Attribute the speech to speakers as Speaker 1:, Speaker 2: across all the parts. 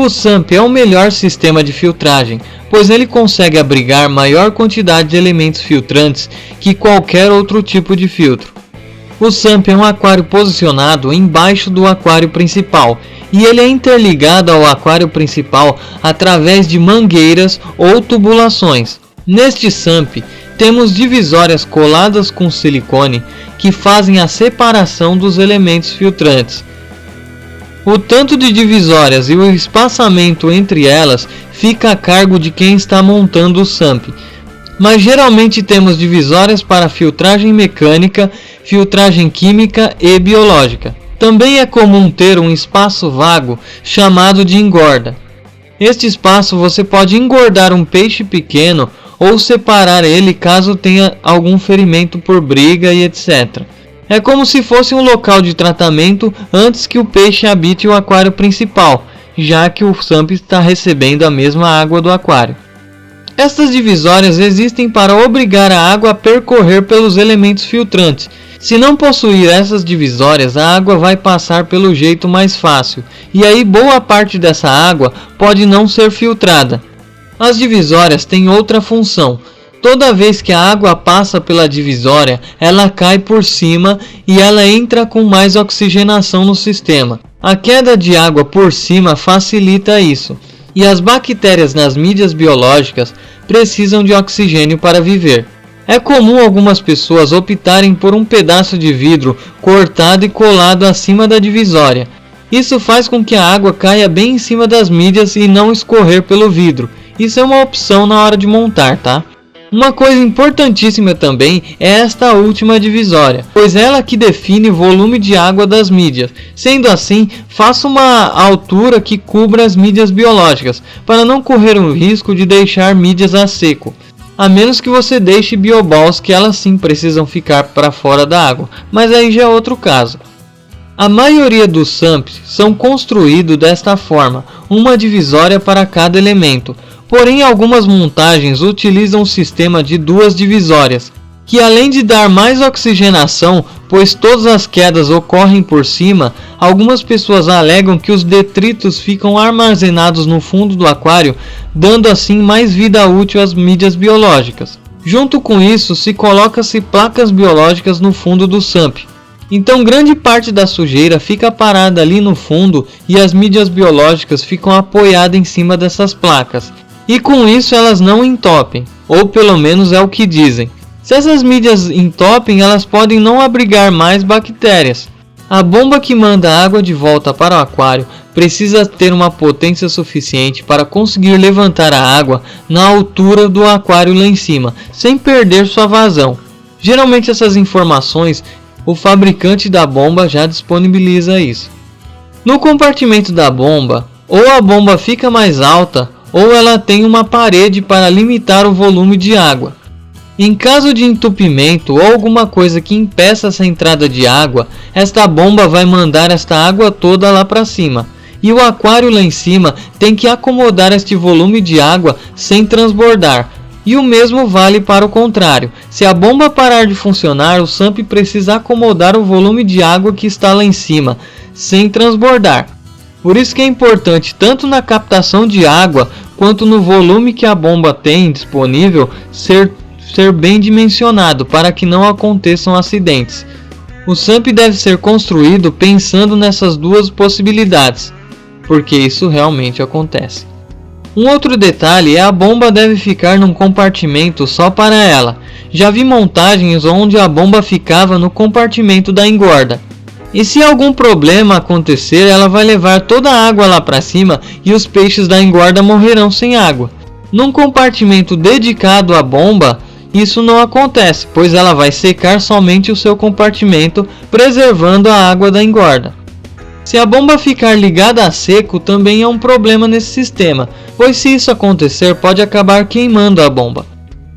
Speaker 1: O SAMP é o melhor sistema de filtragem, pois ele consegue abrigar maior quantidade de elementos filtrantes que qualquer outro tipo de filtro. O SAMP é um aquário posicionado embaixo do aquário principal, e ele é interligado ao aquário principal através de mangueiras ou tubulações. Neste SAMP, temos divisórias coladas com silicone que fazem a separação dos elementos filtrantes. O tanto de divisórias e o espaçamento entre elas fica a cargo de quem está montando o SAMP, mas geralmente temos divisórias para filtragem mecânica, filtragem química e biológica. Também é comum ter um espaço vago chamado de engorda. Este espaço você pode engordar um peixe pequeno ou separar ele caso tenha algum ferimento por briga e etc. É como se fosse um local de tratamento antes que o peixe habite o aquário principal, já que o SAMP está recebendo a mesma água do aquário. Estas divisórias existem para obrigar a água a percorrer pelos elementos filtrantes. Se não possuir essas divisórias, a água vai passar pelo jeito mais fácil, e aí boa parte dessa água pode não ser filtrada. As divisórias têm outra função. Toda vez que a água passa pela divisória, ela cai por cima e ela entra com mais oxigenação no sistema. A queda de água por cima facilita isso, e as bactérias nas mídias biológicas precisam de oxigênio para viver. É comum algumas pessoas optarem por um pedaço de vidro cortado e colado acima da divisória. Isso faz com que a água caia bem em cima das mídias e não escorrer pelo vidro. Isso é uma opção na hora de montar, tá? Uma coisa importantíssima também é esta última divisória, pois ela que define o volume de água das mídias. Sendo assim, faça uma altura que cubra as mídias biológicas, para não correr o risco de deixar mídias a seco. A menos que você deixe bioballs, que elas sim precisam ficar para fora da água, mas aí já é outro caso. A maioria dos SAMPs são construídos desta forma, uma divisória para cada elemento. Porém, algumas montagens utilizam um sistema de duas divisórias, que além de dar mais oxigenação, pois todas as quedas ocorrem por cima, algumas pessoas alegam que os detritos ficam armazenados no fundo do aquário, dando assim mais vida útil às mídias biológicas. Junto com isso, se coloca-se placas biológicas no fundo do SAMP. Então grande parte da sujeira fica parada ali no fundo e as mídias biológicas ficam apoiadas em cima dessas placas. E com isso elas não entopem, ou pelo menos é o que dizem. Se essas mídias entopem, elas podem não abrigar mais bactérias. A bomba que manda a água de volta para o aquário precisa ter uma potência suficiente para conseguir levantar a água na altura do aquário lá em cima, sem perder sua vazão. Geralmente essas informações, o fabricante da bomba já disponibiliza isso. No compartimento da bomba, ou a bomba fica mais alta, ou ela tem uma parede para limitar o volume de água. Em caso de entupimento ou alguma coisa que impeça essa entrada de água, esta bomba vai mandar esta água toda lá para cima. E o aquário lá em cima tem que acomodar este volume de água sem transbordar. E o mesmo vale para o contrário. Se a bomba parar de funcionar, o SAMP precisa acomodar o volume de água que está lá em cima, sem transbordar. Por isso que é importante, tanto na captação de água, quanto no volume que a bomba tem disponível, ser bem dimensionado para que não aconteçam acidentes. O SAMP deve ser construído pensando nessas duas possibilidades, porque isso realmente acontece. Um outro detalhe é a bomba deve ficar num compartimento só para ela. Já vi montagens onde a bomba ficava no compartimento da engorda. E se algum problema acontecer, ela vai levar toda a água lá para cima e os peixes da engorda morrerão sem água. Num compartimento dedicado à bomba, isso não acontece, pois ela vai secar somente o seu compartimento, preservando a água da engorda. Se a bomba ficar ligada a seco, também é um problema nesse sistema, pois se isso acontecer, pode acabar queimando a bomba.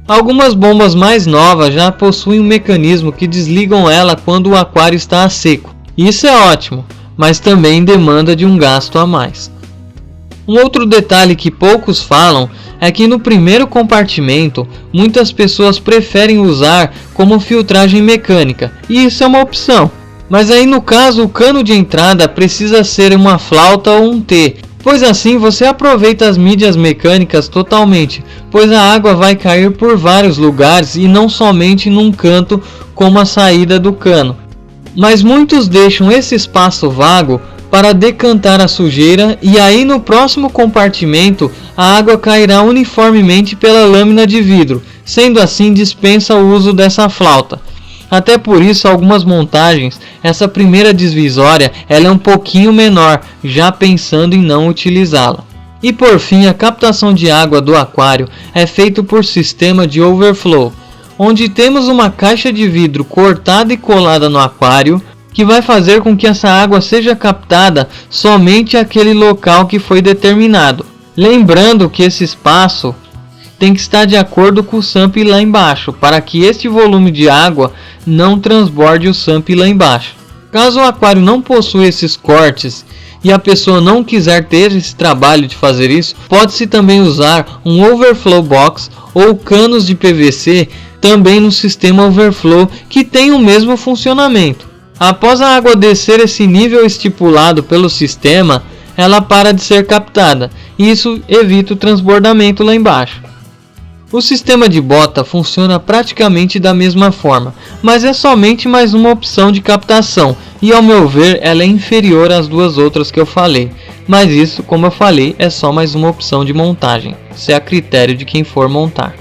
Speaker 1: Algumas bombas mais novas já possuem um mecanismo que desligam ela quando o aquário está a seco. Isso é ótimo, mas também demanda de um gasto a mais. Um outro detalhe que poucos falam é que no primeiro compartimento, muitas pessoas preferem usar como filtragem mecânica, e isso é uma opção. Mas aí no caso o cano de entrada precisa ser uma flauta ou um T, pois assim você aproveita as mídias mecânicas totalmente, pois a água vai cair por vários lugares e não somente num canto como a saída do cano. Mas muitos deixam esse espaço vago para decantar a sujeira e aí no próximo compartimento a água cairá uniformemente pela lâmina de vidro, sendo assim dispensa o uso dessa flauta. Até por isso, algumas montagens, essa primeira divisória ela é um pouquinho menor, já pensando em não utilizá-la. E por fim, a captação de água do aquário é feita por sistema de overflow, onde temos uma caixa de vidro cortada e colada no aquário, que vai fazer com que essa água seja captada somente àquele local que foi determinado. Lembrando que esse espaço tem que estar de acordo com o SUMP lá embaixo, para que este volume de água não transborde o SUMP lá embaixo. Caso o aquário não possua esses cortes e a pessoa não quiser ter esse trabalho de fazer isso, pode-se também usar um overflow box ou canos de PVC também no sistema overflow que tem o mesmo funcionamento. Após a água descer esse nível estipulado pelo sistema, ela para de ser captada e isso evita o transbordamento lá embaixo. O sistema de bota funciona praticamente da mesma forma, mas é somente mais uma opção de captação e ao meu ver ela é inferior às duas outras que eu falei, mas isso, como eu falei, é só mais uma opção de montagem, isso é a critério de quem for montar.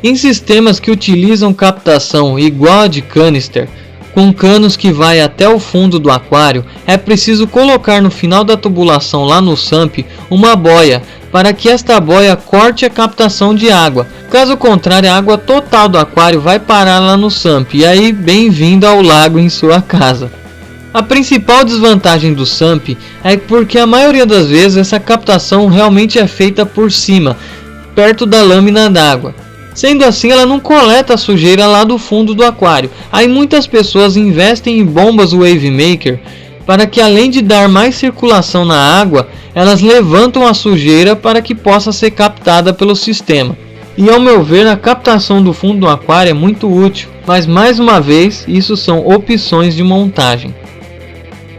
Speaker 1: Em sistemas que utilizam captação igual a de canister, com canos que vai até o fundo do aquário, é preciso colocar no final da tubulação lá no SUMP uma boia, para que esta boia corte a captação de água. Caso contrário, a água total do aquário vai parar lá no SUMP, e aí bem-vindo ao lago em sua casa. A principal desvantagem do SUMP é porque a maioria das vezes essa captação realmente é feita por cima, perto da lâmina d'água. Sendo assim, ela não coleta a sujeira lá do fundo do aquário. Aí muitas pessoas investem em bombas Wave Maker para que, além de dar mais circulação na água, elas levantam a sujeira para que possa ser captada pelo sistema. E ao meu ver, a captação do fundo do aquário é muito útil, mas mais uma vez, isso são opções de montagem.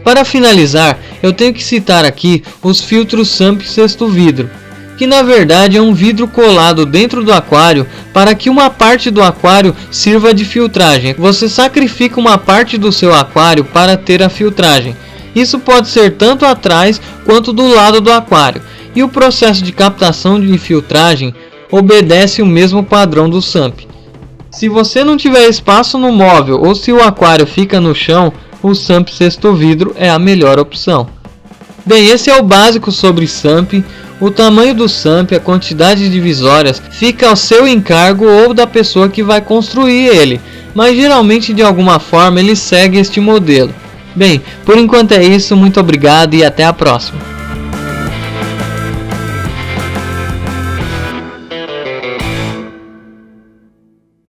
Speaker 1: Para finalizar, eu tenho que citar aqui os filtros SUMP sexto vidro, que na verdade é um vidro colado dentro do aquário para que uma parte do aquário sirva de filtragem. Você sacrifica uma parte do seu aquário para ter a filtragem. Isso pode ser tanto atrás quanto do lado do aquário. E o processo de captação de filtragem obedece o mesmo padrão do SUMP. Se você não tiver espaço no móvel ou se o aquário fica no chão, o SUMP sexto vidro é a melhor opção. Bem, esse é o básico sobre SUMP. O tamanho do SUMP, a quantidade de divisórias, fica ao seu encargo ou da pessoa que vai construir ele, mas geralmente de alguma forma ele segue este modelo. Bem, por enquanto é isso, muito obrigado e até a próxima.